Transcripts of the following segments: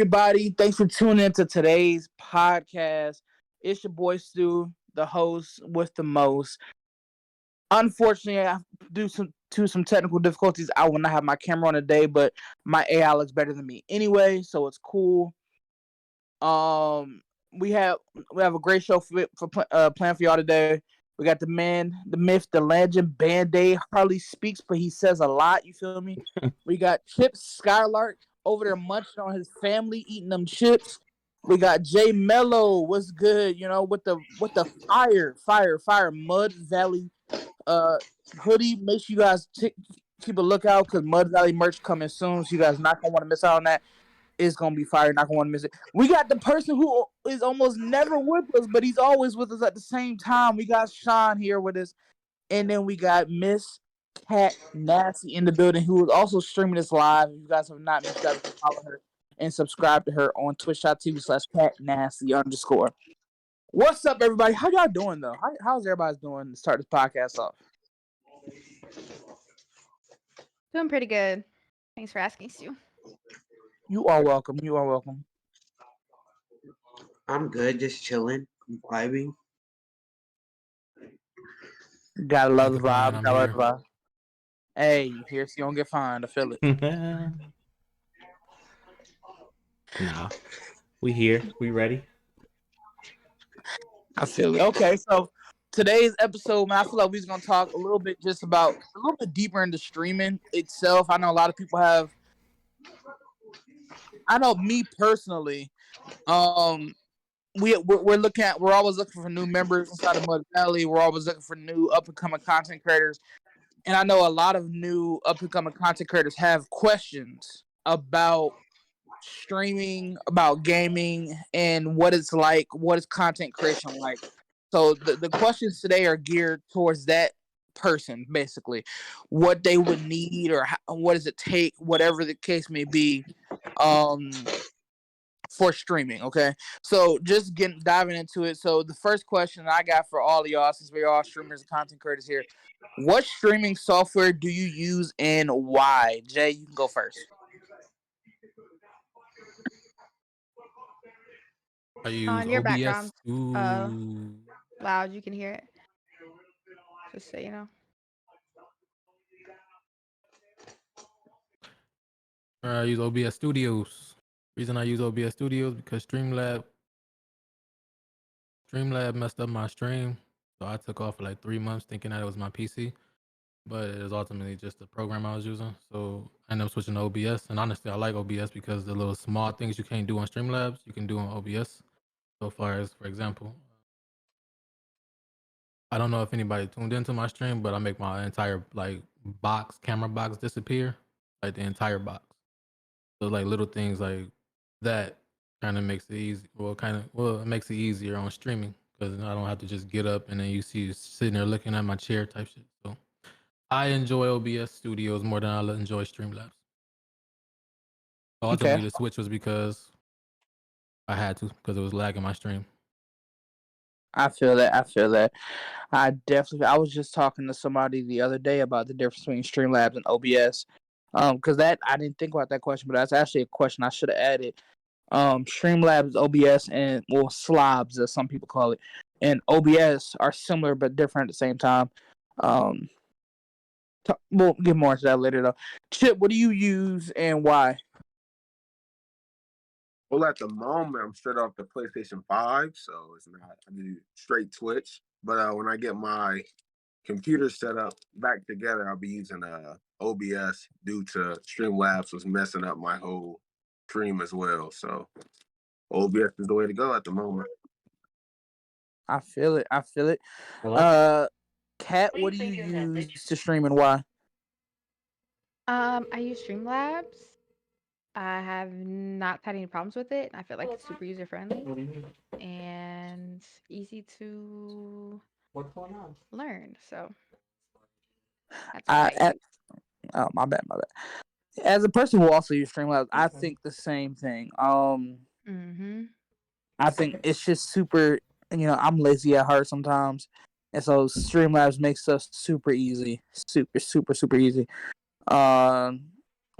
everybody? Thanks for tuning into today's podcast. It's your boy Stu, the host with the most. Unfortunately, due to some technical difficulties, I will not have my camera on today, but my AI looks better than me anyway, so it's cool. Um, we have we have a great show planned for y'all today. We got the man, the myth, the legend, Bandaid. Hardly speaks, but he says a lot. You feel me? We got Chipskylark over there munching on his family, eating them chips. We got Jaymello. What's good? You know, with the fire Mud Valley uh hoodie. Make sure you guys keep a lookout because Mud Valley merch coming soon. So you guys not gonna want to miss out on that. It's gonna be fire. Not gonna want to miss it. We got the person who is almost never with us, but he's always with us at the same time. We got Sheean here with us, and then we got Miss KatNasty in the building, who is also streaming this live. If you guys have not, make sure you guys follow her and subscribe to her on twitch.tv/KatNasty_. What's up, everybody? How y'all doing though? How's everybody doing to start this podcast off? Doing pretty good. Thanks for asking, Stu. You are welcome. You are welcome. I'm good, just chilling, vibing. Gotta love the Nothing, man, vibe. I'm Gotta love here. the vibe. Hey, here's you don't get fined. I feel it. Nah, we here. We ready. I feel it. Okay, so today's episode, man, I feel like we're gonna talk a little bit just about a little bit deeper into streaming itself. I know a lot of people have. I know me personally. We're always looking for new members inside of Mud Valley. We're always looking for new up and coming content creators, and I know a lot of new up and coming content creators have questions about streaming, about gaming, and what it's like. What is content creation like? So the questions today are geared towards that person, basically, what they would need or what does it take, whatever the case may be. For streaming, okay? So just diving into it. So the first question I got for all of y'all, since we're all streamers and content creators here, what streaming software do you use and why? Jay, you can go first. I use On your OBS. background, Ooh. loud, you can hear it. Just so you know. I use OBS Studios. Reason I use OBS Studios because Streamlab messed up my stream, so I took off for like 3 months thinking that it was my PC, but it was ultimately just the program I was using. So I ended up switching to OBS, and honestly, I like OBS because the little small things you can't do on Streamlabs, you can do on OBS. So far as, for example, I don't know if anybody tuned into my stream, but I make my entire like camera box disappear, like the entire box. So like little things like that kind of makes it easy. It makes it easier on streaming because I don't have to just get up and then you see sitting there looking at my chair type shit. So I enjoy OBS Studios more than I enjoy Streamlabs. Ultimately, the switch was because I had to, because it was lagging my stream. I feel that. I was just talking to somebody the other day about the difference between Streamlabs and OBS. Because that I didn't think about that question, but that's actually a question I should have added. Streamlabs, OBS, and slobs, as some people call it, and OBS are similar but different at the same time. We'll get more into that later, though. Chip, what do you use and why? Well, at the moment, I'm straight off the PlayStation 5, so it's not I do straight Twitch. But when I get my computer set up back together, I'll be using OBS due to Streamlabs was messing up my whole stream as well. So OBS is the way to go at the moment. I feel it. Hello? Kat, what do you use to stream and why? I use Streamlabs. I have not had any problems with it. I feel like it's super user friendly and easy to learn. So that's why I use. Oh, my bad. As a person who also uses Streamlabs, I think the same thing. I think it's just super. I'm lazy at heart sometimes, and so Streamlabs makes us super easy, super easy.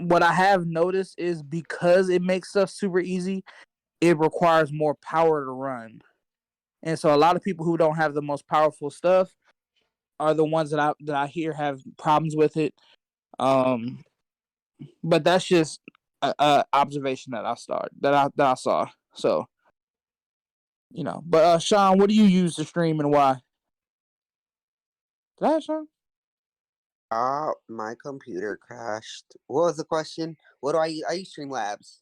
what I have noticed is because it makes stuff super easy, it requires more power to run. And so a lot of people who don't have the most powerful stuff are the ones that I hear have problems with it. But that's just a observation that I saw. So, But Sean, what do you use to stream and why? Go ahead, Sean. My computer crashed. What was the question? What do I use? I use Streamlabs.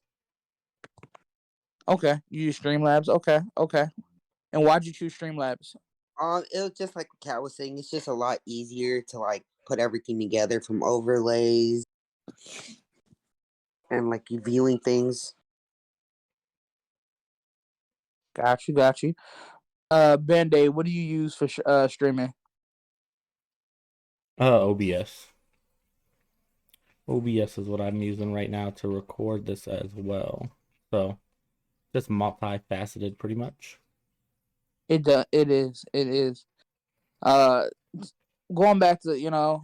Okay, you use Streamlabs. Okay. And why'd you choose Streamlabs? It was just like Kat was saying. It's just a lot easier to like put everything together from overlays and like you viewing things. Got you. Bandaid, what do you use for streaming? OBS. OBS is what I'm using right now to record this as well. So, just multifaceted, pretty much. It is. Going back to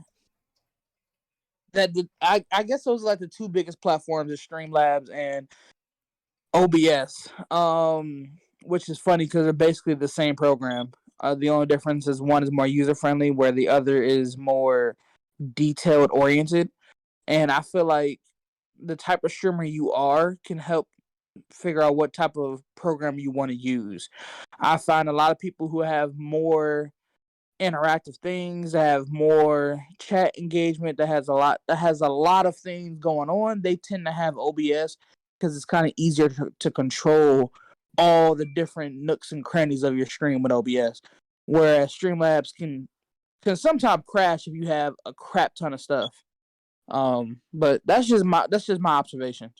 I guess those are like the two biggest platforms: is Streamlabs and OBS. Which is funny because they're basically the same program. The only difference is one is more user friendly, where the other is more detailed oriented. And I feel like the type of streamer you are can help figure out what type of program you want to use. I find a lot of people who have more interactive things, that have more chat engagement, that has a lot of things going on, they tend to have OBS because it's kind of easier to control all the different nooks and crannies of your stream with OBS. Whereas Streamlabs can sometimes crash if you have a crap ton of stuff. But that's just my observation.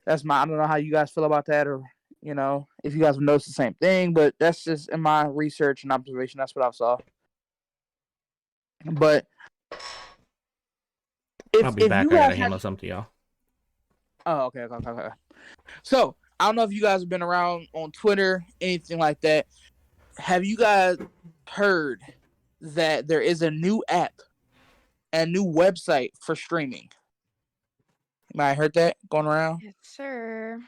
I don't know how you guys feel about that, or if you guys have noticed the same thing, but that's just in my research and observation. That's what I saw. But I'll be back. I gotta handle something, y'all. Oh, okay. So I don't know if you guys have been around on Twitter, anything like that. Have you guys heard that there is a new app, a new website for streaming? You might have heard that going around? Yes, sir.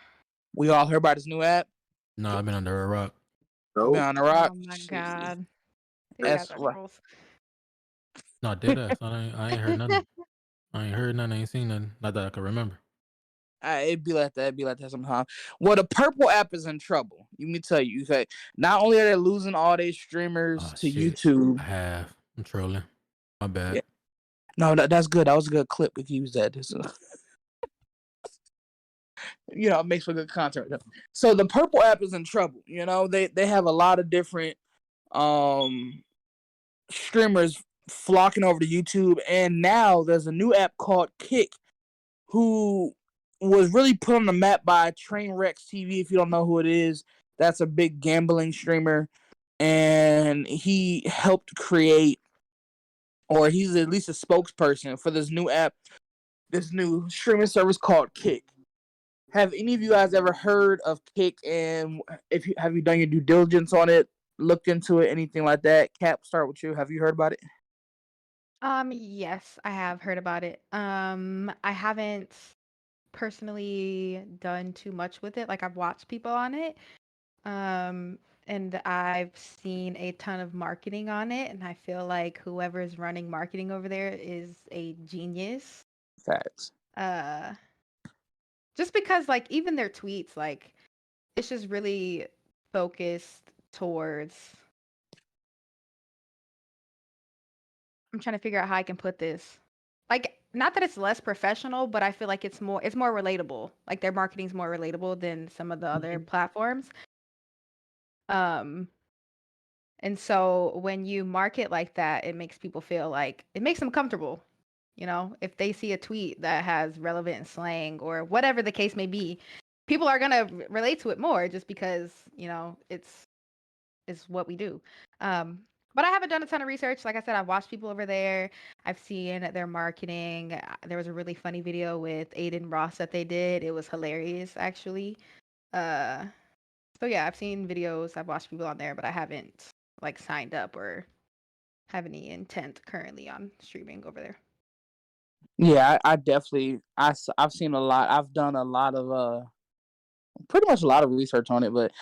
We all heard about this new app? No, I've been under a rock. Nope. Been on a rock? Oh my god. These That's guys are right. trolls. No, dead ass. I ain't heard nothing. I ain't seen nothing. Not that I can remember. It'd be like that sometimes. Well, the purple app is in trouble. Let me tell you. Okay, not only are they losing all their streamers to Shit. YouTube. I'm trolling. My bad. Yeah. No, that's good. That was a good clip. We can use that. It makes for good content. So the purple app is in trouble. They have a lot of different streamers flocking over to YouTube, and now there's a new app called Kick, who was really put on the map by Trainwrecks TV. If you don't know who it is, that's a big gambling streamer, and he helped create, or he's at least a spokesperson for this new app, this new streaming service called Kick. Have any of you guys ever heard of Kick, and have you done your due diligence on it, looked into it, anything like that? Cap, start with you. Have you heard about it? Yes, I have heard about it. I haven't personally done too much with it. Like, I've watched people on it. And I've seen a ton of marketing on it, and I feel like whoever's running marketing over there is a genius. Facts. Just because, like, even their tweets, like, it's just really focused towards. I'm trying to figure out how I can put this. Like, not that it's less professional, but I feel like it's more relatable. Like, their marketing's more relatable than some of the other platforms. And so when you market like that, it makes people feel like it makes them comfortable. If they see a tweet that has relevant slang or whatever the case may be, people are gonna relate to it more just because it's what we do. But I haven't done a ton of research. Like I said, I've watched people over there. I've seen their marketing. There was a really funny video with Aiden Ross that they did. It was hilarious, actually. So yeah, I've seen videos. I've watched people on there, but I haven't signed up or have any intent currently on streaming over there. Yeah, I definitely I've seen a lot. I've done a lot of pretty much a lot of research on it, but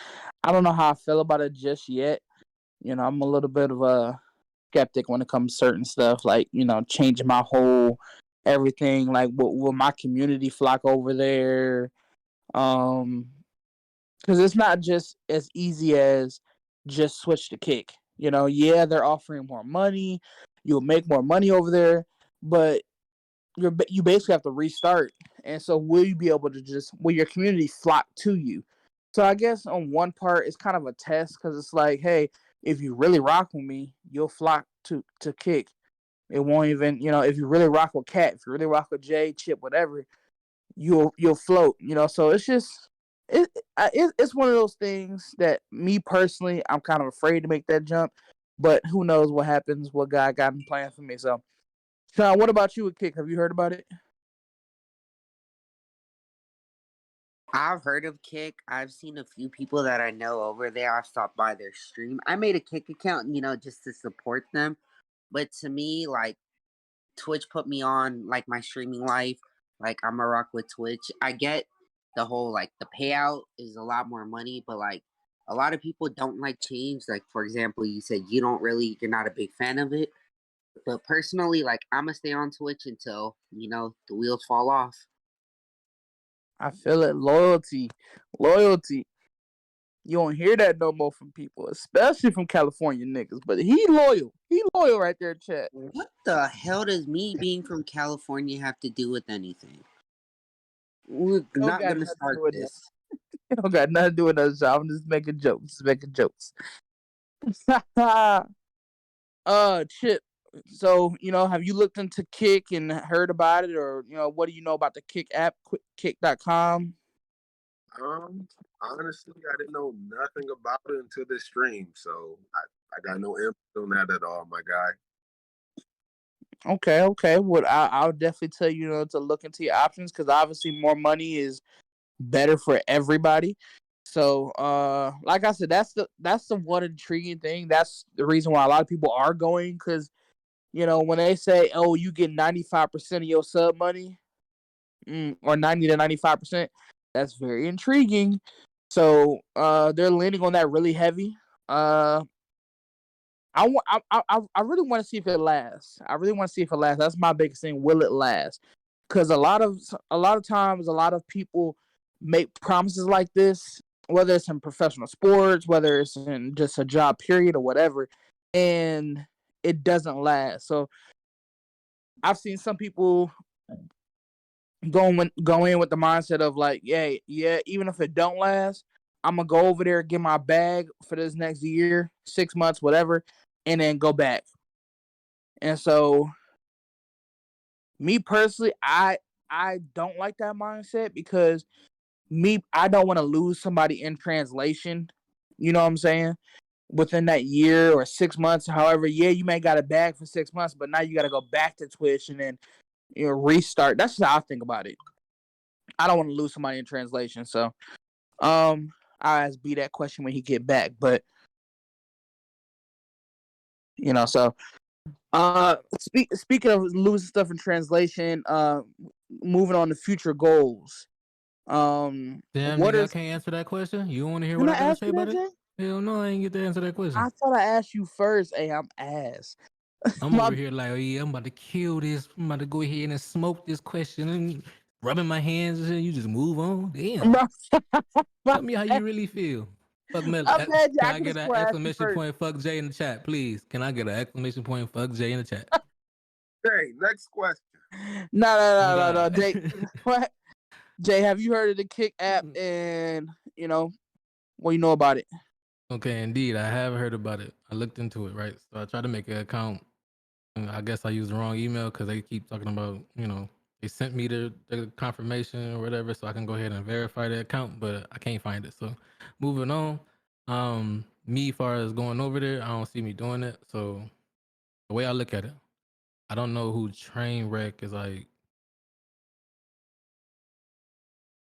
I don't know how I feel about it just yet. I'm a little bit of a skeptic when it comes to certain stuff, like changing my whole everything. Like, will my community flock over there? Because it's not just as easy as just switch to Kick. Yeah, they're offering more money. You'll make more money over there, but you basically have to restart. And so, will you be able to will your community flock to you? So I guess on one part, it's kind of a test because it's like, hey, if you really rock with me, you'll flock to Kick. It won't even, if you really rock with Cat, if you really rock with Jay, Chip, whatever, you'll float. So it's just it's one of those things that me personally, I'm kind of afraid to make that jump, but who knows what happens? What God got in plan for me? So, Sean, what about you with Kick? Have you heard about it? I've heard of Kick. I've seen a few people that I know over there. I've stopped by their stream. I made a Kick account, just to support them. But to me, like, Twitch put me on like my streaming life. Like, I'm a rock with Twitch. I get the whole like the payout is a lot more money, but like a lot of people don't like change. Like, for example, you said you're not a big fan of it. But personally, like, I'm gonna stay on Twitch until the wheels fall off. I feel it. Loyalty. You don't hear that no more from people, especially from California niggas. But he loyal. He loyal right there, chat. What the hell does me being from California have to do with anything? We're not gonna start this. It don't got nothing to do with us. I'm just making jokes. Chip. So, have you looked into Kick and heard about it, or what do you know about the Kick app, Kick.com? Honestly, I didn't know nothing about it until this stream, so I got no info on that at all, my guy. Okay. Well, I'll definitely tell you, to look into your options because obviously more money is better for everybody. So, like I said, that's the one intriguing thing. That's the reason why a lot of people are going because, when they say, "Oh, you get 95% of your sub money," or 90 to 95%, that's very intriguing. So, they're leaning on that really heavy. I really want to see if it lasts. That's my biggest thing. Will it last? Because a lot of times, a lot of people make promises like this, whether it's in professional sports, whether it's in just a job period or whatever, and it doesn't last. So I've seen some people go in with the mindset of like, yeah, even if it don't last, I'm gonna go over there, get my bag for this next year, 6 months, whatever, and then go back. And so, me personally, I don't like that mindset because I don't want to lose somebody in translation. You know what I'm saying? Within that year or 6 months, however, yeah, you may got a bag for 6 months, but now you got to go back to Twitch and then restart. That's just how I think about it. I don't want to lose somebody in translation, so I'll ask B that question when he get back. But so speaking of losing stuff in translation, moving on to future goals. Damn, nigga, I can't answer that question. You want to hear what I gotta say about it? Hell no, I ain't get to answer that question. I thought I asked you first. Hey, I'm ass. I'm over here like, oh yeah, I'm about to kill this. I'm about to go ahead and smoke this question and rubbing my hands and you just move on. Damn. Tell me how you really feel. Fuck Mel. Can I get an exclamation point? Fuck Jay in the chat, please. Can I get an exclamation point? Fuck Jay in the chat. Hey, next question. No. Jay, what? Jay, have you heard of the Kick app? And what you know about it? Okay, indeed, I have heard about it. I looked into it, right? So I tried to make an account. And I guess I used the wrong email because they keep talking about, they sent me the confirmation or whatever, so I can go ahead and verify the account, but I can't find it. So moving on, me as far as going over there, I don't see me doing it. So the way I look at it, I don't know who Trainwreck is like.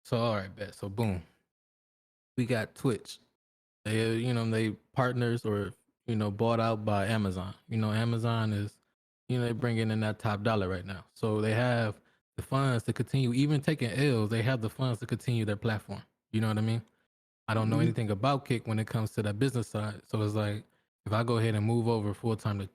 So all right, bet. So boom, we got Twitch. They partners or bought out by Amazon. Amazon is they're bringing in that top dollar right now. So they have the funds to continue, even taking L's. They have the funds to continue their platform. You know what I mean? I don't know anything about Kick when it comes to that business side. So it's like, if I go ahead and move over full time to,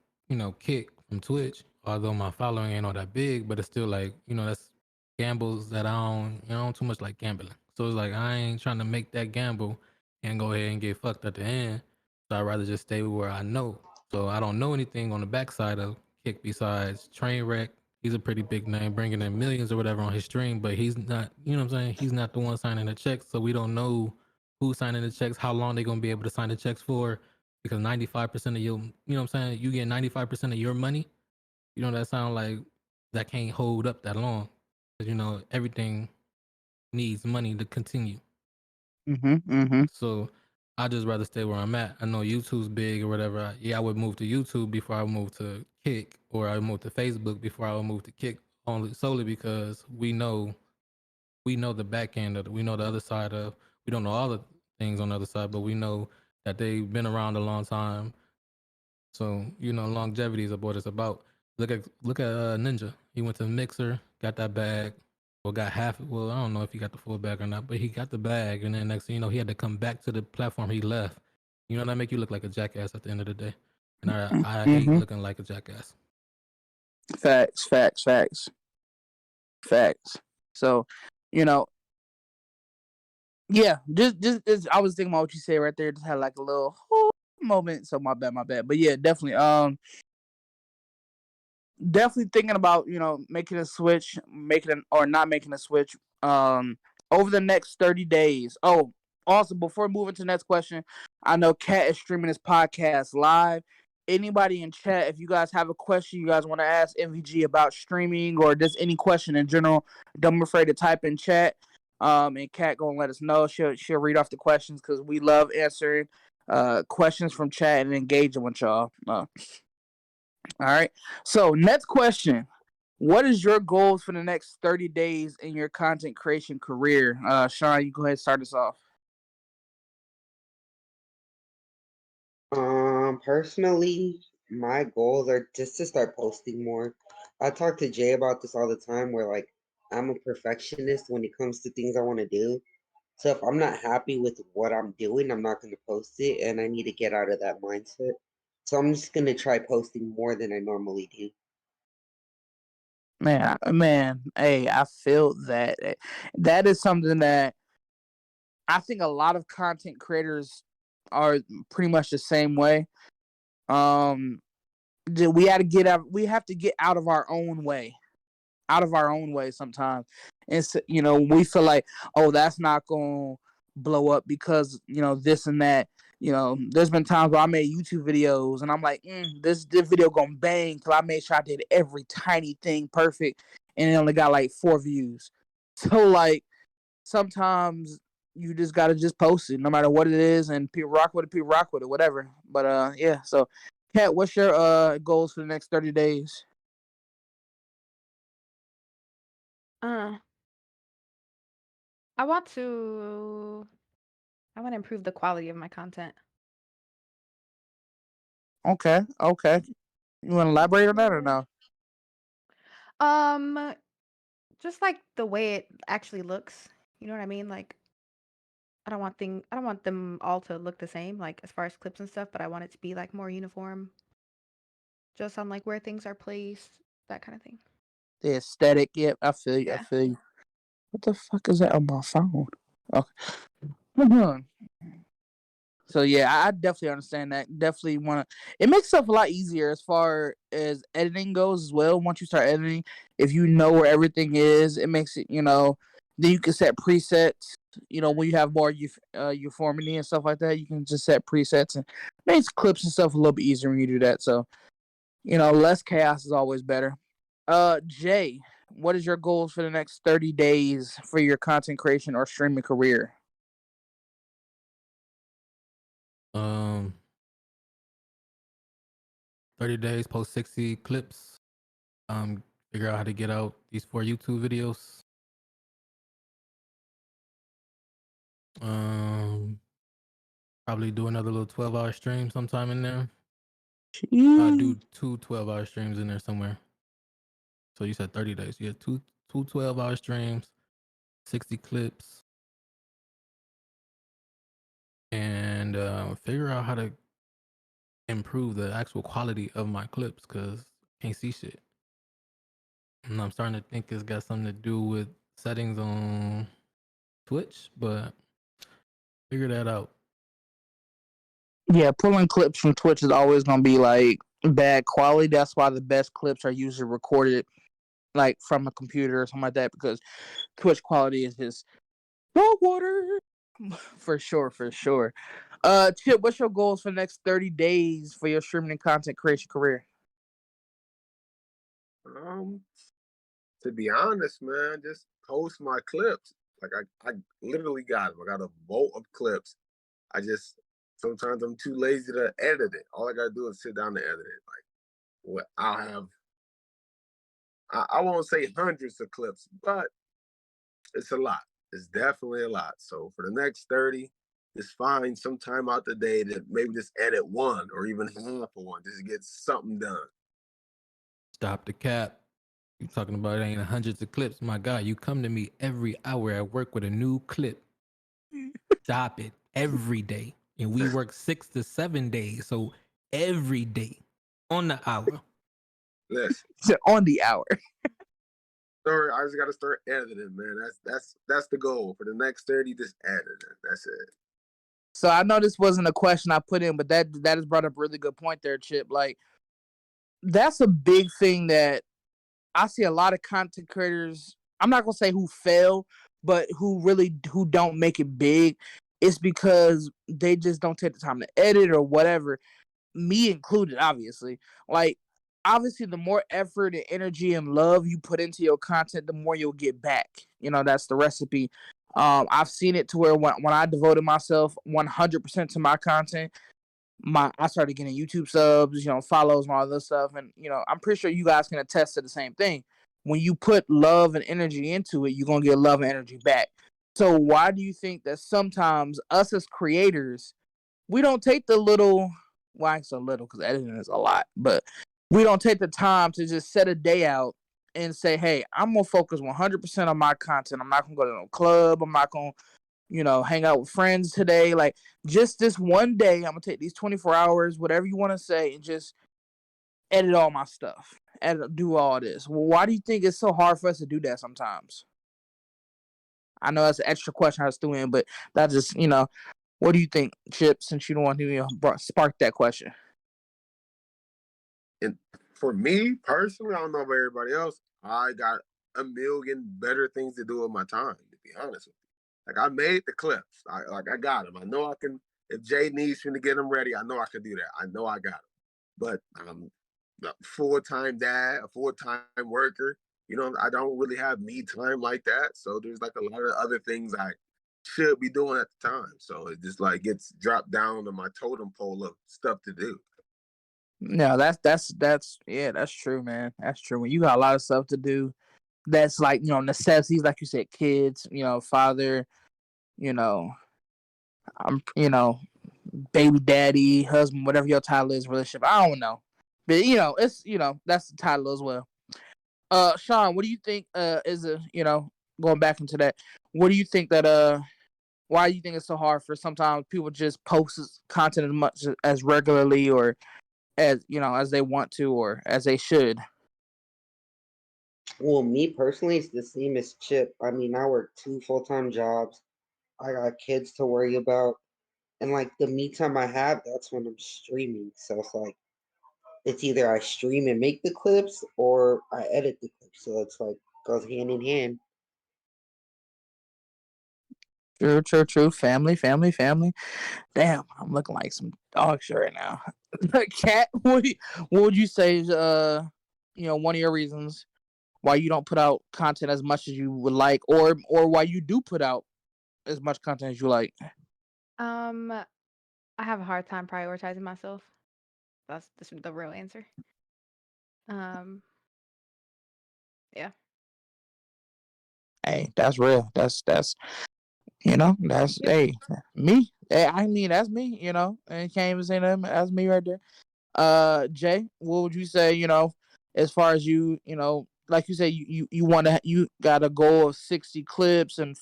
Kick from Twitch, although my following ain't all that big, but it's still like, that's gambles that I don't too much like gambling. So it's like, I ain't trying to make that gamble and go ahead and get fucked at the end. So I'd rather just stay where I know. So I don't know anything on the backside of Kick besides Trainwreck. He's a pretty big name, bringing in millions or whatever on his stream, but he's not, you know what I'm saying? He's not the one signing the checks. So we don't know who's signing the checks, how long they're going to be able to sign the checks for, because 95% of your, you know what I'm saying? You get 95% of your money. That sound like that can't hold up that long. Because, everything needs money to continue. So I just rather stay where I'm at. I know YouTube's big or whatever. I would move to YouTube before I move to Kick, or I would move to Facebook before I would move to Kick, solely because we know the back end of it. We know the other side of. We don't know all the things on the other side, but we know that they've been around a long time. So longevity is what it's about. Look at Ninja. He went to Mixer, got that bag, or got half. Well, I don't know if he got the full bag or not, but he got the bag, and then next thing you know, he had to come back to the platform he left. That make you look like a jackass at the end of the day, and I hate looking like a jackass. Facts. So, yeah, just I was thinking about what you said right there. Just had like a little moment. So my bad. But yeah, definitely. Definitely thinking about making a switch, or not making a switch. Over the next 30 days. Oh, also before moving to the next question, I know Kat is streaming this podcast live. Anybody in chat, if you guys have a question you guys want to ask MVG about streaming or just any question in general, don't be afraid to type in chat. And Kat gonna let us know. She'll read off the questions because we love answering questions from chat and engaging with y'all. All right. So next question. What is your goals for the next 30 days in your content creation career? Sean, you go ahead and start us off. Personally, my goals are just to start posting more. I talk to Jay about this all the time, where like I'm a perfectionist when it comes to things I want to do. So if I'm not happy with what I'm doing, I'm not going to post it, and I need to get out of that mindset. So I'm just going to try posting more than I normally do. Man, hey, I feel that. That is something that I think a lot of content creators are pretty much the same way. We had to get out. We have to get out of our own way. Out of our own way sometimes, and so, we feel like, oh, that's not gonna blow up because this and that. There's been times where I made YouTube videos and I'm like, this video gonna bang till I made sure I did every tiny thing perfect, and it only got like 4 views. So like sometimes you just gotta just post it no matter what it is, and people rock with it, whatever. But yeah. So, Kat, what's your goals for the next 30 days? Uh, I want to improve the quality of my content. Okay. You want to elaborate on that or no? Just like the way it actually looks. You know what I mean? Like I don't want them all to look the same, like as far as clips and stuff, but I want it to be like more uniform. Just on like where things are placed, that kind of thing. The aesthetic. Yep, I feel you. Yeah. What the fuck is that on my phone? Okay. So yeah, I definitely understand that. Definitely want to. It makes stuff a lot easier as far as editing goes as well. Once you start editing, if you know where everything is, it makes it. Then you can set presets. When you have more uniformity and stuff like that, you can just set presets and makes clips and stuff a little bit easier when you do that. So less chaos is always better. Jay, what is your goals for the next 30 days for your content creation or streaming career? 30 days, post 60 clips. Figure out how to get out these 4 YouTube videos. Probably do another little 12-hour stream sometime in there. I Jeez. do two 12-hour streams in there somewhere. So you said 30 days. You had two 12-hour streams, 60 clips, and figure out how to improve the actual quality of my clips because I can't see shit. And I'm starting to think it's got something to do with settings on Twitch, but figure that out. Yeah, pulling clips from Twitch is always gonna be like bad quality. That's why the best clips are usually recorded like from a computer or something like that because Twitch quality is just salt water. For sure, for sure. Chip, what's your goals for the next 30 days for your streaming and content creation career? To be honest, man, just post my clips. Like I literally got them. I got a vault of clips. I just sometimes I'm too lazy to edit it. All I gotta do is sit down and edit it. Like what I'll have I won't say hundreds of clips, but it's a lot. It's definitely a lot. So for the next 30, just find some time out the day to maybe just edit one or even half of one, just to get something done. Stop the cap. You talking about it ain't hundreds of clips. My God, you come to me every hour at work with a new clip. Stop it. Every day. And we work 6 to 7 days. So every day on the hour. Listen. On the hour. I just gotta start editing, man. That's the goal. For the next 30, just edit it. That's it. So I know this wasn't a question I put in, but that has brought up a really good point there, Chip. Like that's a big thing that I see a lot of content creators. I'm not gonna say who fail, but who don't make it big. It's because they just don't take the time to edit or whatever. Me included, obviously. Like obviously, the more effort and energy and love you put into your content, the more you'll get back. You know that's the recipe. I've seen it to where when I devoted myself 100% to my content, I started getting YouTube subs, follows and all this stuff. And, I'm pretty sure you guys can attest to the same thing. When you put love and energy into it, you're going to get love and energy back. So why do you think that sometimes us as creators, we don't take the little, well, I ain't so little because editing is a lot, but we don't take the time to just set a day out and say, hey, I'm going to focus 100% on my content. I'm not going to go to no club. I'm not going to hang out with friends today. Like just this one day, I'm gonna take these 24 hours, whatever you want to say, and just edit all my stuff and do all this. Well, why do you think it's so hard for us to do that sometimes? I know that's an extra question I was threw in, but that just, what do you think, Chip, since you don't want to spark that question? And for me personally, I don't know about everybody else, I got a million better things to do with my time, to be honest with you. Like I made the clips. I got them. I know I can. If Jay needs me to get them ready, I know I can do that. I know I got them. But I'm a full-time dad, a full-time worker. I don't really have me time like that. So there's like a lot of other things I should be doing at the time. So it just like gets dropped down on my totem pole of stuff to do. No, that's true, man. That's true. When you got a lot of stuff to do, that's like necessities, like you said, kids, father, I'm baby daddy, husband, whatever your title is, relationship. I don't know, but it's that's the title as well. Sean, what do you think? Is going back into that? What do you think that why do you think it's so hard for sometimes people just post content as much as regularly or as as they want to or as they should? Well, me personally, it's the same as Chip. I mean, I work 2 full-time jobs. I got kids to worry about. And like the me time I have, that's when I'm streaming. So it's like it's either I stream and make the clips or I edit the clips. So it's like goes hand in hand. True. Family. Damn, I'm looking like some dog shit right now. Cat, what would you say is one of your reasons why you don't put out content as much as you would like, or why you do put out as much content as you like? I have a hard time prioritizing myself. That's the real answer. Yeah. Hey, that's real. That's hey me. Hey, I mean that's me. And you can't even say that. That's me right there. Jay, what would you say? As far as like you say, you got a goal of 60 clips and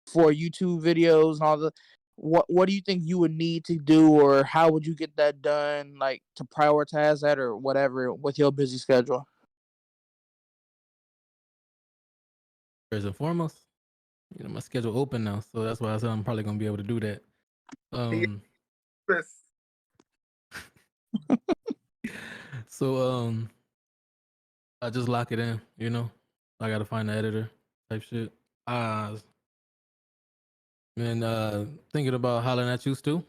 for YouTube videos and all the. What do you think you would need to do, or how would you get that done? Like to prioritize that, or whatever, with your busy schedule. First and foremost, my schedule open now, so that's why I said I'm probably gonna be able to do that. Chris. So I just lock it in. I gotta find the editor type shit. And thinking about hollering at you, Stu.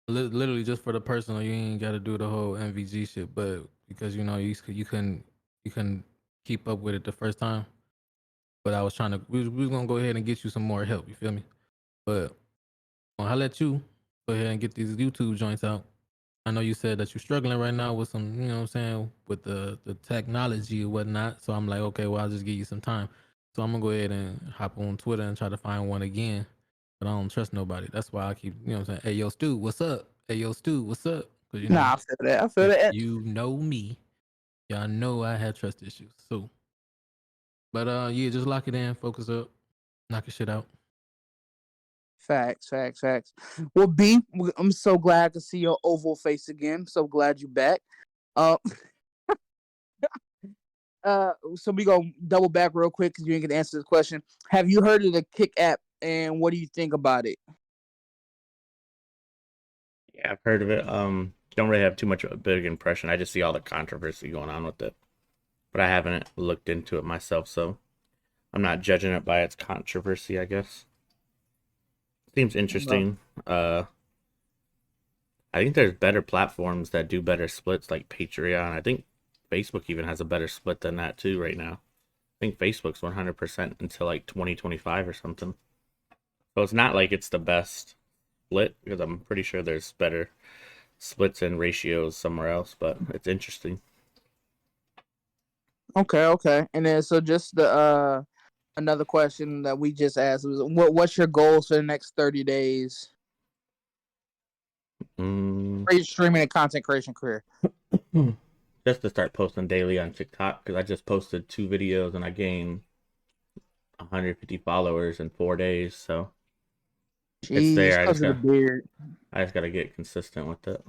Literally just for the personal. You ain't got to do the whole MVG shit, but because you couldn't keep up with it the first time. But I was trying to. We was gonna go ahead and get you some more help. You feel me? But I'll let you go ahead and get these YouTube joints out. I know you said that you're struggling right now with some, what I'm saying, with the technology or whatnot. So I'm like, okay, well, I'll just give you some time. So I'm gonna go ahead and hop on Twitter and try to find one again. But I don't trust nobody. That's why I keep, what I'm saying, hey yo, Stu, what's up? Hey yo, Stu, what's up? Because Nah, I feel that. I feel that. You know me. Y'all know I had trust issues. So, but yeah, just lock it in, focus up, knock your shit out. Facts. Well, B, I'm so glad to see your oval face again. So glad you back. So we gonna double back real quick because you didn't get to answer this question. Have you heard of the Kick app, and what do you think about it? Yeah, I've heard of it. Don't really have too much of a big impression. I just see all the controversy going on with it, but I haven't looked into it myself, so I'm not judging it by its controversy, I guess. Seems interesting. I think there's better platforms that do better splits, like Patreon. I think Facebook even has a better split than that too right now. I think Facebook's 100% until like 2025 or something. So it's not like it's the best split, because I'm pretty sure there's better splits and ratios somewhere else, but it's interesting. Okay. And then so just the another question that we just asked was, what's your goals for the next 30 days? Streaming and content creation career. Just to start posting daily on TikTok, because I just posted 2 videos and I gained 150 followers in 4 days, so it's there. I just gotta get consistent with it.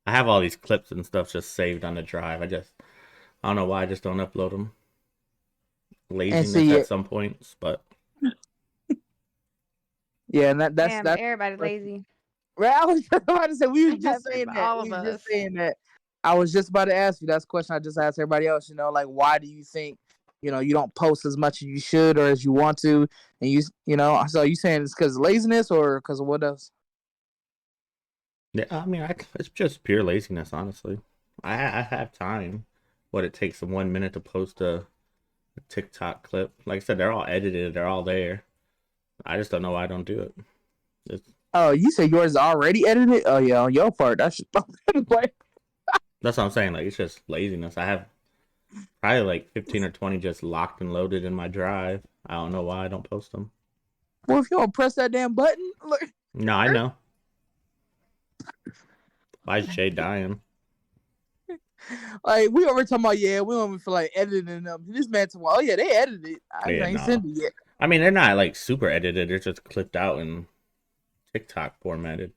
I have all these clips and stuff just saved on the drive. I don't know why I just don't upload them. Laziness at some points, but yeah, and that's everybody's lazy. Right, I was just about to say we were just saying that. All of us. I was just about to ask you. That's a question I just asked everybody else. Like, why do you think you don't post as much as you should or as you want to? And so you saying it's because of laziness or because of what else? Yeah, I mean, it's just pure laziness, honestly. I have time. What it takes 1 minute to post a TikTok clip. Like I said, they're all edited. They're all there. I just don't know why I don't do it. Oh, you say yours is already edited? Oh yeah, on your part. That's what I'm saying. Like, it's just laziness. I have probably like 15 or 20 just locked and loaded in my drive. I don't know why I don't post them. Well, if you don't press that damn button, look. No, I know. Why is Jay dying? Like, we already talking about, we don't even feel like editing them. This man talking about, they edited it. I ain't sent it yet. I mean, they're not like super edited. They're just clipped out and TikTok formatted.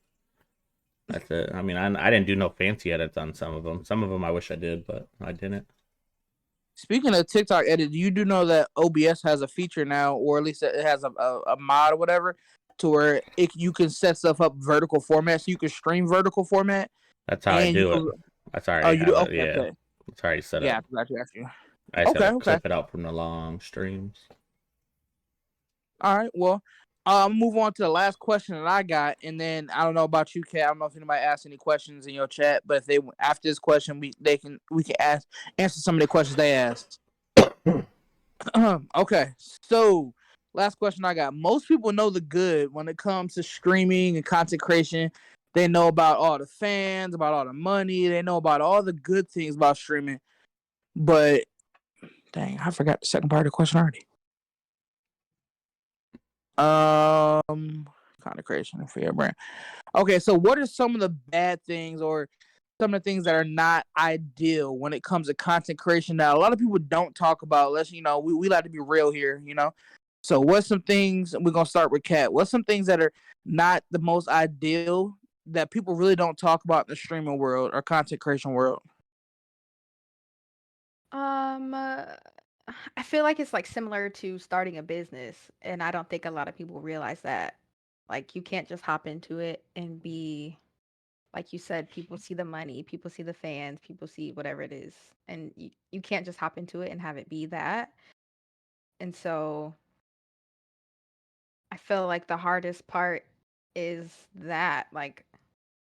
That's it. I mean, I didn't do no fancy edits on some of them. Some of them I wish I did, but I didn't. Speaking of TikTok edit, you do know that OBS has a feature now, or at least it has a mod or whatever, to where you can set stuff up vertical format, so you can stream vertical format. That's how I do it. That's already. Oh, you do? Okay, yeah. It's already set up. Yeah, I got you. I just gotta clip it out from the long streams. All right, well, I'll move on to the last question that I got, and then I don't know about you, Kat. I don't know if anybody asked any questions in your chat, but if they after this question, we can answer some of the questions they asked. Okay, so last question I got. Most people know the good when it comes to streaming and content creation. They know about all the fans, about all the money. They know about all the good things about streaming. But dang, I forgot the second part of the question already. content creation for your brand. Okay, so what are some of the bad things or some of the things that are not ideal when it comes to content creation that a lot of people don't talk about? Let's, we like to be real here, So what's some things, we're going to start with Kat. What's some things that are not the most ideal that people really don't talk about in the streaming world or content creation world? I feel like it's like similar to starting a business, and I don't think a lot of people realize that. Like, you can't just hop into it and be, like you said, people see the money, people see the fans, people see whatever it is, and you can't just hop into it and have it be that. And so I feel like the hardest part is that, like,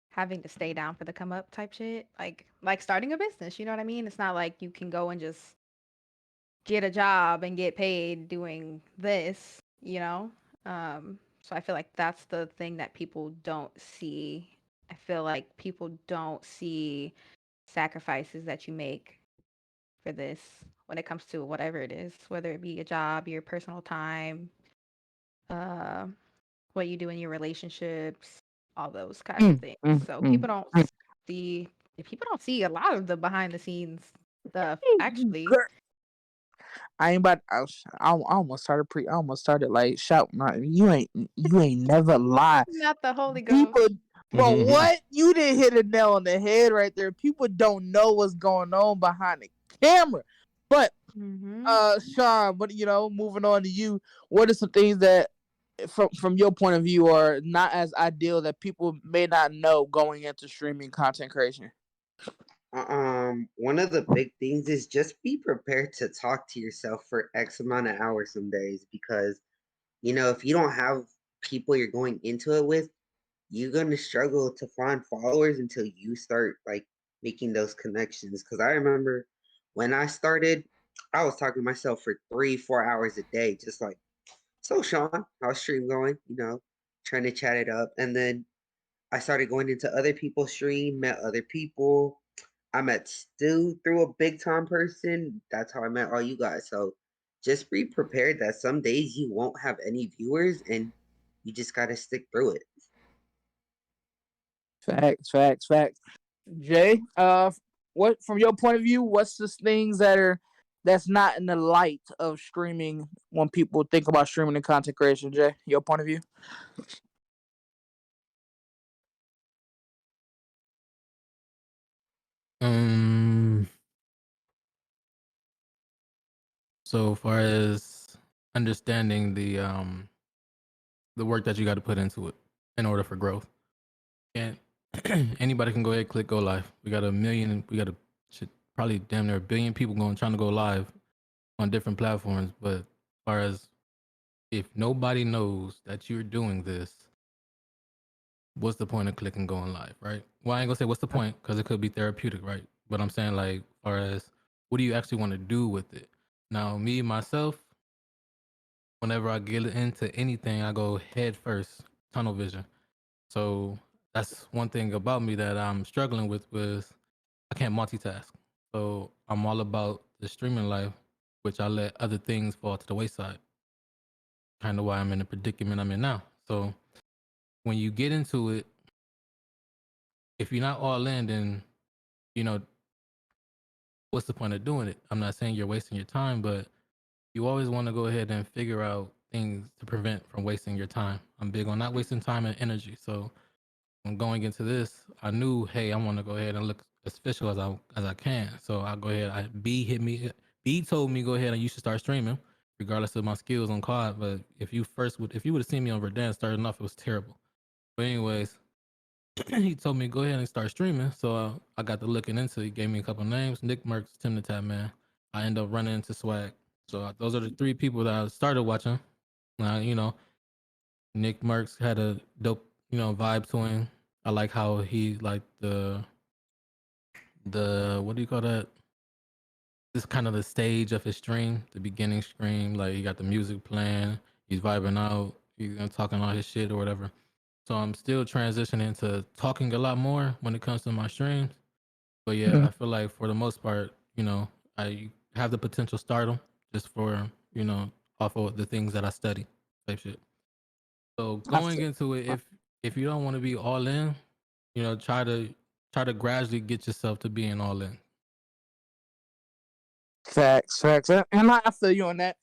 having to stay down for the come up type shit, like starting a business. You know what I mean? It's not like you can go and just get a job and get paid doing this, so I feel like that's the thing that people don't see. I feel like people don't see sacrifices that you make for this when it comes to whatever it is, whether it be a job, your personal time, uh, what you do in your relationships, all those kinds of things. So see people don't see a lot of the behind the scenes stuff actually. I ain't about. I almost started I almost started like shouting. You ain't never lie. Not the Holy People, Ghost. bro, what? You didn't hit a nail on the head right there. People don't know what's going on behind the camera. But Sean, but moving on to you, what are some things that from your point of view are not as ideal that people may not know going into streaming content creation? One of the big things is just be prepared to talk to yourself for X amount of hours some days, because if you don't have people you're going into it with, you're gonna struggle to find followers until you start like making those connections. Because I remember when I started, I was talking to myself for 3-4 hours a day, just like, so Sean, how's stream going? Trying to chat it up. And then I started going into other people's stream, met other people. I met Stu through a big time person. That's how I met all you guys. So just be prepared that some days you won't have any viewers and you just gotta stick through it. Facts. Jay, what from your point of view, what's the things that's not in the light of streaming when people think about streaming and content creation? Jay, your point of view. So far as understanding the work that you got to put into it in order for growth, and anybody can go ahead, click go live. We got probably damn near 1 billion people trying to go live on different platforms. But as far as if nobody knows that you're doing this, what's the point of clicking going live, right? Well, I ain't gonna say what's the point, because it could be therapeutic, right? But I'm saying, like, as far as what do you actually want to do with it? Now, me myself, whenever I get into anything, I go head first, tunnel vision. So that's one thing about me that I'm struggling with I can't multitask. So I'm all about the streaming life, which I let other things fall to the wayside. Kind of why I'm in the predicament I'm in now. So when you get into it, if you're not all in, then what's the point of doing it? I'm not saying you're wasting your time, but you always want to go ahead and figure out things to prevent from wasting your time. I'm big on not wasting time and energy. So when going into this, I knew, hey, I want to go ahead and look as official as I can. So I go ahead. B told me go ahead and you should start streaming, regardless of my skills on COD. But if you would have seen me on Verdansk starting off, it was terrible. But anyways, he told me go ahead and start streaming. So I got to looking into it. He gave me a couple names: Nick Merckx, Tim the Tap Man. I end up running into Swag. So those are the 3 people that I started watching. Nick Merckx had a dope, vibe to him. I like how he like the what do you call that? This kind of the stage of his stream, the beginning stream. Like he got the music playing, he's vibing out, he's talking all his shit or whatever. So I'm still transitioning to talking a lot more when it comes to my streams. But yeah, I feel like for the most part, I have the potential stardom just for, off of the things that I study type shit. So going into it, if you don't want to be all in, try to gradually get yourself to being all in. Facts, and I feel you on that.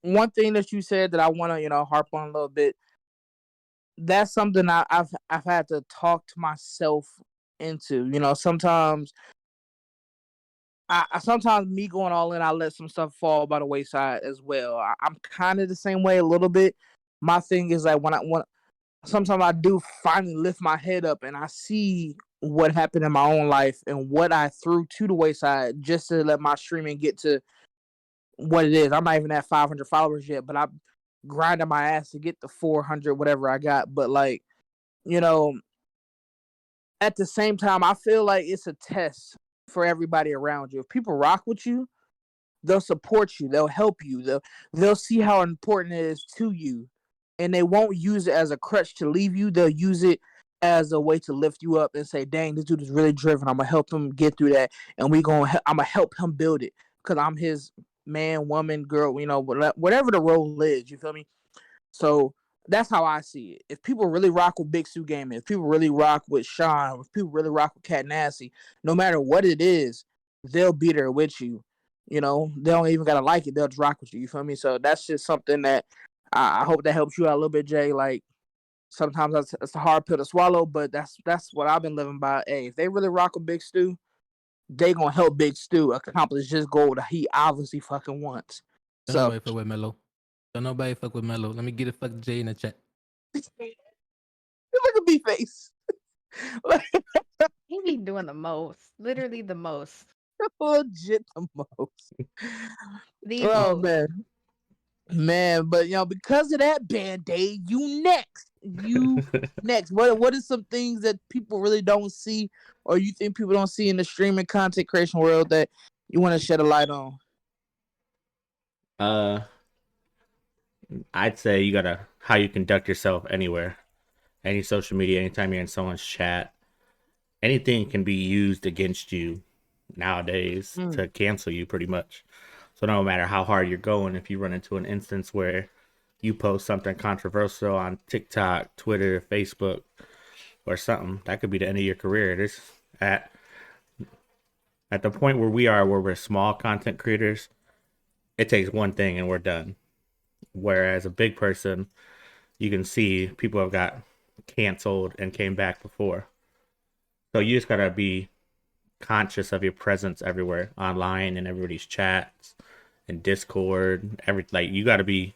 One thing that you said that I want to harp on a little bit. That's something I've had to talk to myself into. Sometimes sometimes me going all in, I let some stuff fall by the wayside as well. I'm kind of the same way a little bit. My thing is like when sometimes I do finally lift my head up and I see what happened in my own life and what I threw to the wayside just to let my streaming get to what it is. I'm not even at 500 followers yet, but I'm grinding my ass to get the 400, whatever I got. But like, at the same time, I feel like it's a test for everybody around you. If people rock with you, they'll support you. They'll help you. They'll see how important it is to you. And they won't use it as a crutch to leave you. They'll use it as a way to lift you up and say, dang, this dude is really driven. I'm going to help him get through that. And I'm going to help him build it because I'm his man, woman, girl, whatever the role is. You feel me? So that's how I see it. If people really rock with BigStu Gaming, if people really rock with Sheean, if people really rock with KatNasty, no matter what it is, they'll be there with you. They don't even got to like it. They'll just rock with you. You feel me? So that's just something that I hope that helps you out a little bit, Jay. Like, sometimes it's a hard pill to swallow, but that's what I've been living by. Hey, if they really rock with BigStu, they gonna help BigStu accomplish his goal that he obviously fucking wants. Don't nobody fuck with Mello. Don't nobody fuck with Mello. Let me get a fuck Jay in the chat. Look at B-face. He be doing the most. Literally the most. Legit the most. Man, but because of that, Bandaid, you next. Next. What are some things that people really don't see, or you think people don't see in the streaming content creation world that you want to shed a light on? I'd say you gotta how you conduct yourself anywhere, any social media, anytime you're in someone's chat, anything can be used against you nowadays to cancel you pretty much. So no matter how hard you're going, if you run into an instance where you post something controversial on TikTok, Twitter, Facebook, or something, that could be the end of your career. This at the point where we are, where we're small content creators, it takes one thing and we're done. Whereas a big person, you can see people have got canceled and came back before. So you just gotta be conscious of your presence everywhere, online and everybody's chats and Discord. You gotta be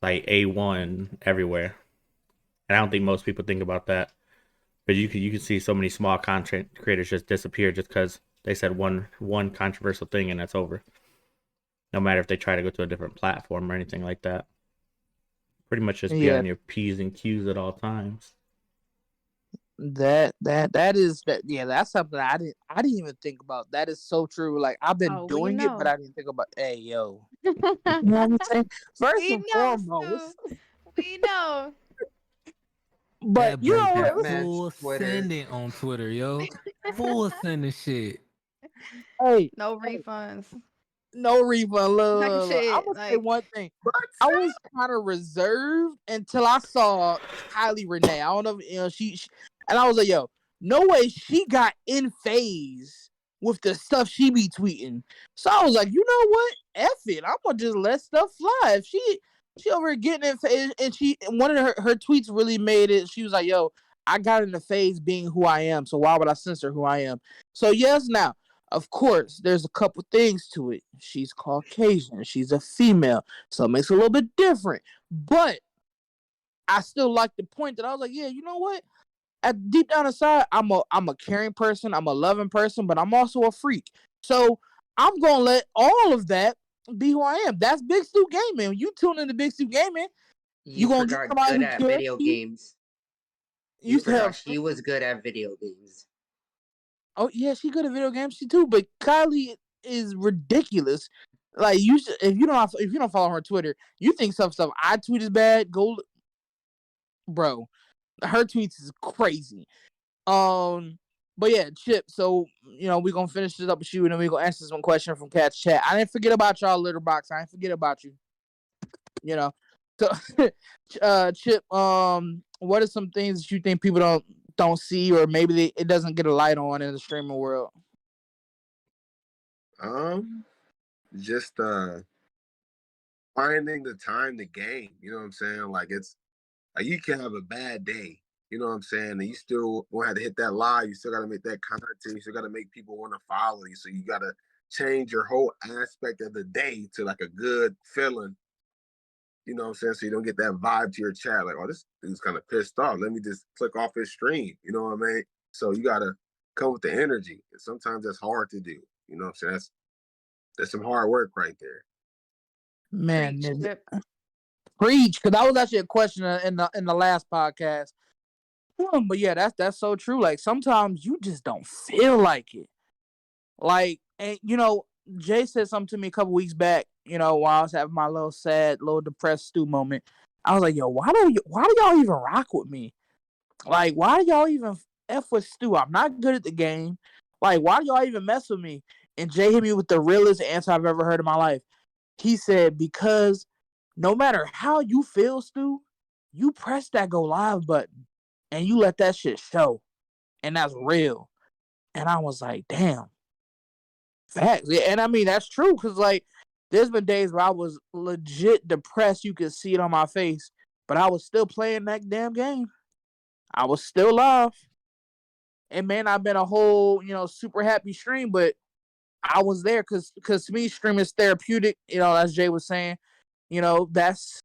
like A1 everywhere. And I don't think most people think about that. But you can see so many small content creators just disappear just because they said one controversial thing and that's over. No matter if they try to go to a different platform or anything like that. Pretty much just be on your P's and Q's at all times. That's something I didn't even think about. That is so true. Like, I've been doing it, but I didn't think about, hey, yo. You know what I'm saying? First and foremost. We know. But you know what? Full sending on Twitter, yo. Full sending shit. Hey. No refunds. No refund. Look, I would say one thing. I was kind of reserved until I saw Kylie Renee. I don't know if she and I was like, yo, no way she got in phase with the stuff she be tweeting. So I was like, you know what? F it. I'm gonna just let stuff fly. If she over here getting in phase, and one of her tweets really made it. She was like, yo, I got in the phase being who I am. So why would I censor who I am? So yes, now. Of course, there's a couple things to it. She's Caucasian. She's a female. So it makes it a little bit different. But I still like the point that I was like, yeah, you know what? Deep down inside, I'm a caring person. I'm a loving person, but I'm also a freak. So I'm going to let all of that be who I am. That's BigStu Gaming. When you tune into BigStu Gaming, you're going to get somebody good at video games. You forgot she was good at video games. Oh yeah, she good at video games. She too, but Kylie is ridiculous. Like if you don't follow her Twitter, you think stuff I tweet is bad. Bro, her tweets is crazy. But yeah, Chip. So we're gonna finish this up with you, and then we're gonna answer some question from Cat's chat. I didn't forget about y'all, Litterbox. I didn't forget about you. So, Chip, what are some things that you think people don't see, or maybe it doesn't get a light on in the streaming world? Just finding the time to game. You know what I'm saying? Like it's like you can have a bad day. You know what I'm saying? And you still gonna have to hit that live. You still gotta make that content. You still gotta make people want to follow you. So you gotta change your whole aspect of the day to like a good feeling. You know what I'm saying? So you don't get that vibe to your chat, like, oh, this dude's kind of pissed off. Let me just click off his stream. You know what I mean? So you gotta come with the energy. And sometimes that's hard to do. You know what I'm saying? That's some hard work right there. Man, Preach. preach, because that was actually a question in the last podcast. But yeah, that's so true. Like sometimes you just don't feel like it. Like, and Jay said something to me a couple weeks back. While I was having my little sad, little depressed stew moment, I was like, "Yo, why do y'all even rock with me? Like, why do y'all even f with Stu? I'm not good at the game. Like, why do y'all even mess with me?" And Jay hit me with the realest answer I've ever heard in my life. He said, "Because no matter how you feel, Stu, you press that go live button and you let that shit show, and that's real." And I was like, "Damn." Facts. Yeah, and I mean that's true, because like there's been days where I was legit depressed. You could see it on my face, but I was still playing that damn game. I was still live. It may not have been a whole, super happy stream, but I was there because to me, streaming is therapeutic. As Jay was saying, that's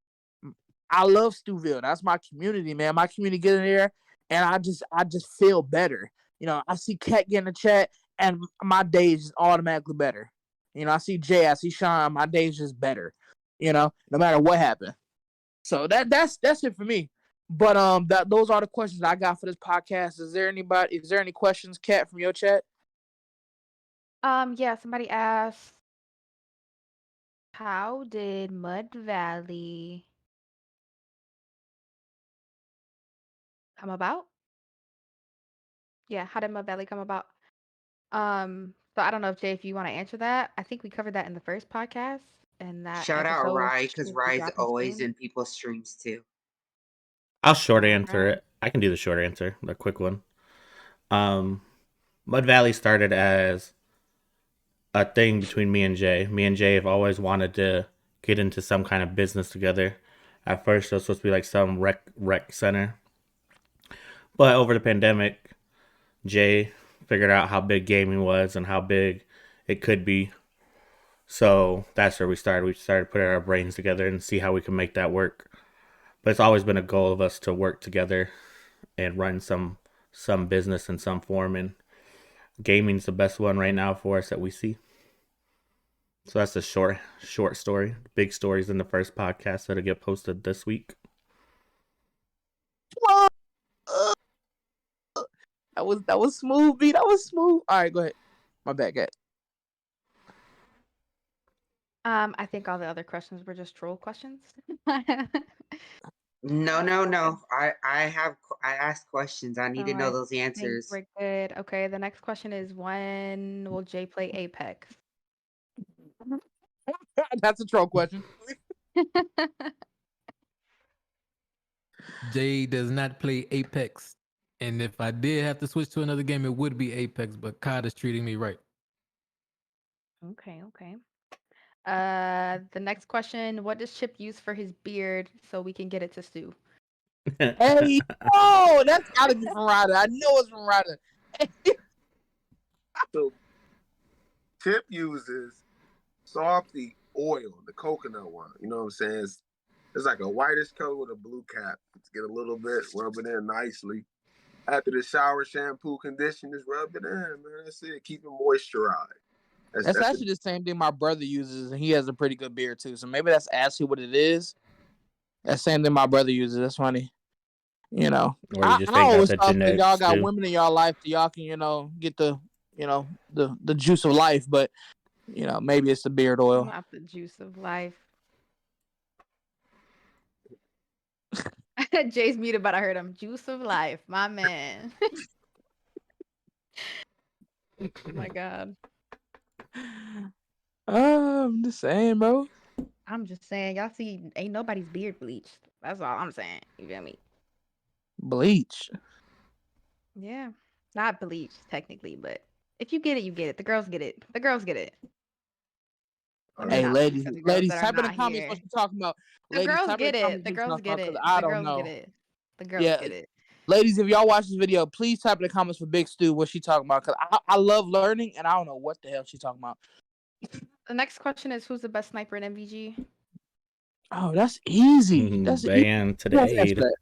I love Stuville. That's my community, man. My community get in there, and I just feel better. I see Kat get in the chat, and my day is just automatically better. I see Jay, I see Sean, my day is just better. No matter what happened. So that's it for me. But those are the questions I got for this podcast. Is there any questions, Kat, from your chat? Yeah, somebody asked, how did Mud Valley come about? Yeah, how did Mud Valley come about? So I don't know if you want to answer that. I think we covered that in the first podcast, and that Shout out episode Rye, because will be Rye's dropping always soon. in people's streams too. I'll short All answer right. it. I can do the short answer, the quick one. Mud Valley started as a thing between me and Jay. Me and Jay have always wanted to get into some kind of business together. At first, it was supposed to be like some rec center. But over the pandemic, Jay figured out how big gaming was and how big it could be. So that's where we started. We started putting our brains together and see how we can make that work. But it's always been a goal of us to work together and run some business in some form. And gaming's the best one right now for us that we see. So that's the short story. Big stories in the first podcast that'll get posted this week. That was smooth, B. That was smooth. All right, go ahead. My bad, Kat. I think all the other questions were just troll questions. No. I asked questions. I need to know I those think answers. we're good. Okay, the next question is, when will Jay play Apex? That's a troll question. Jay does not play Apex. And if I did have to switch to another game, it would be Apex, but COD is treating me right. Okay. The next question, what does Chip use for his beard so we can get it to Stu? Hey, oh, that's gotta be from Ryder. I know it's from Ryder. So Tip uses Softy oil, the coconut one. You know what I'm saying? It's like a whitish color with a blue cap. Let's get a little bit, rub it in nicely. After the shower, shampoo, condition, just rub it in, man. That's it. Keep it moisturized. That's actually the same thing my brother uses, and he has a pretty good beard too. So maybe that's actually what it is. That same thing my brother uses. That's funny. Or you just I ain't got always the thought that y'all genetics got too. women in y'all life that y'all can, get the, the juice of life, but maybe it's the beard oil. Not the juice of life. Jay's muted, but I heard him. Juice of life, my man. Oh my God. I'm just saying, bro. I'm just saying, y'all see, ain't nobody's beard bleached. That's all I'm saying. You feel me? Bleach. Yeah. Not bleached, technically, but if you get it, you get it. The girls get it. The girls get it. Let me Hey, not speak for the girls ladies, that are type in the not comments here. what you're talking about. The Ladies, girls type in get the comments it. The what you're girls talking get about because it. I The don't girls know. get it. The girls Yeah, get it. ladies, if y'all watch this video, please type in the comments for BigStu what she talking about because I love learning and I don't know what the hell she talking about. The next question is, who's the best sniper in MVG? Oh, that's easy. That's easy. Band to the Yes, answer aid. that.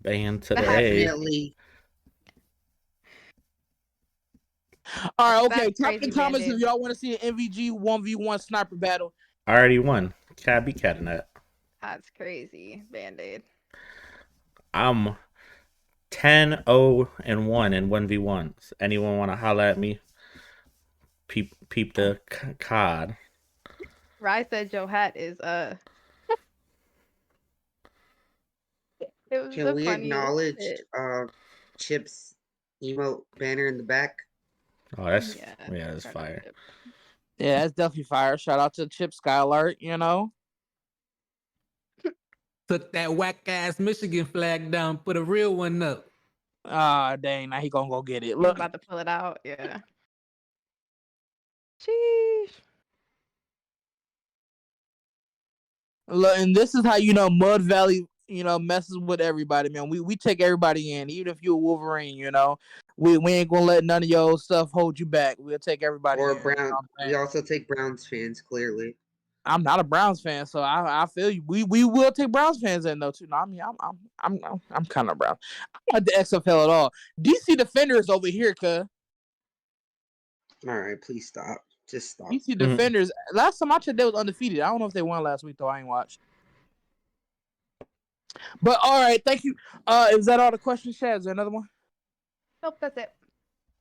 Band to the That- aid. Definitely. All right, okay. That's Type in crazy, the comments if Bandaid. y'all want to see an MVG 1v1 sniper battle. I already won. Cat be catting that. That's crazy, Bandaid. I'm 10-0-1 in 1v1s. Anyone want to holler at me? Peep the cod. Rye said Joe Hat is It was Can the we funniest acknowledge shit. Chip's emote banner in the back? Oh, that's Yeah, that's turn up fire. Chip. Yeah, that's definitely fire. Shout out to Chipskylark, you know. Took that whack ass Michigan flag down, put a real one up. Ah, dang, now he gonna go get it. He's Look, about to pull it out. Yeah. Sheesh. look, and this is how you know Mud Valley, you know, messes with everybody, man. We take everybody in, even if you're a Wolverine, you know. We ain't gonna let none of your stuff hold you back. We'll take everybody Or in. You know Brown. what I'm We saying? also take Browns fans, clearly. I'm not a Browns fan, so I feel you. We will take Browns fans in though too. No, I mean I'm kind of Brown. I'm not the XFL at all. DC Defenders over here, cuz All right, please stop. Just stop. DC Defenders. Last time I checked, they was undefeated. I don't know if they won last week though. I ain't watched. But all right, thank you. Is that all the questions, Chad? Is there another one? Nope, that's it.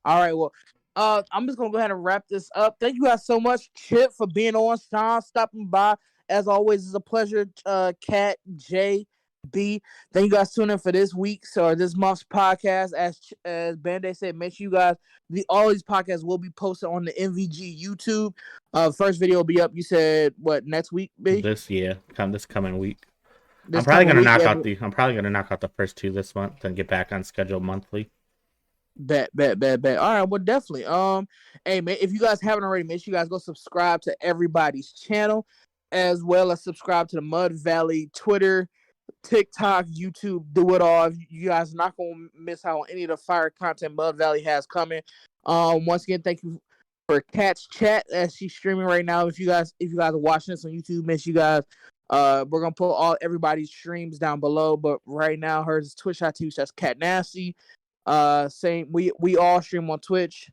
All right, well, I'm just gonna go ahead and wrap this up. Thank you guys so much, Chip, for being on. Sean, stopping by. As always, it's a pleasure. Kat, J, B. Thank you guys tuning in for this week's or this month's podcast. As Bandaid said, make sure you guys all these podcasts will be posted on the MVG YouTube. First video will be up. You said what next week, B? This coming week. This I'm probably coming gonna week, I'm probably gonna knock out the first two this month and get back on schedule monthly. Bet. All right, well, definitely. Hey man, if you guys haven't already, make sure you guys go subscribe to everybody's channel, as well as subscribe to the Mud Valley Twitter, TikTok, YouTube. Do it all. You guys are not gonna miss out on any of the fire content Mud Valley has coming. Once again, thank you for Kat's chat as she's streaming right now. If you guys are watching this on YouTube, make sure you guys. We're gonna put everybody's streams down below, but right now hers is Twitch.tv. That's KatNasty. Same. We all stream on Twitch.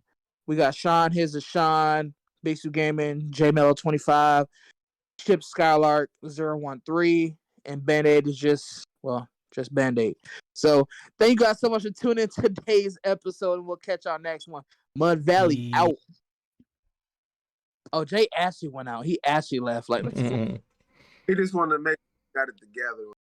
We got Sean. His is Sean. BigStu Gaming. Jaymello 25. Chipskylark 013. And Bandaid is just Bandaid. So thank you guys so much for tuning in today's episode, and we'll catch y'all next one. Mud Valley out. Oh, Jay actually went out. He actually left. Like, He just wanted to make got it together.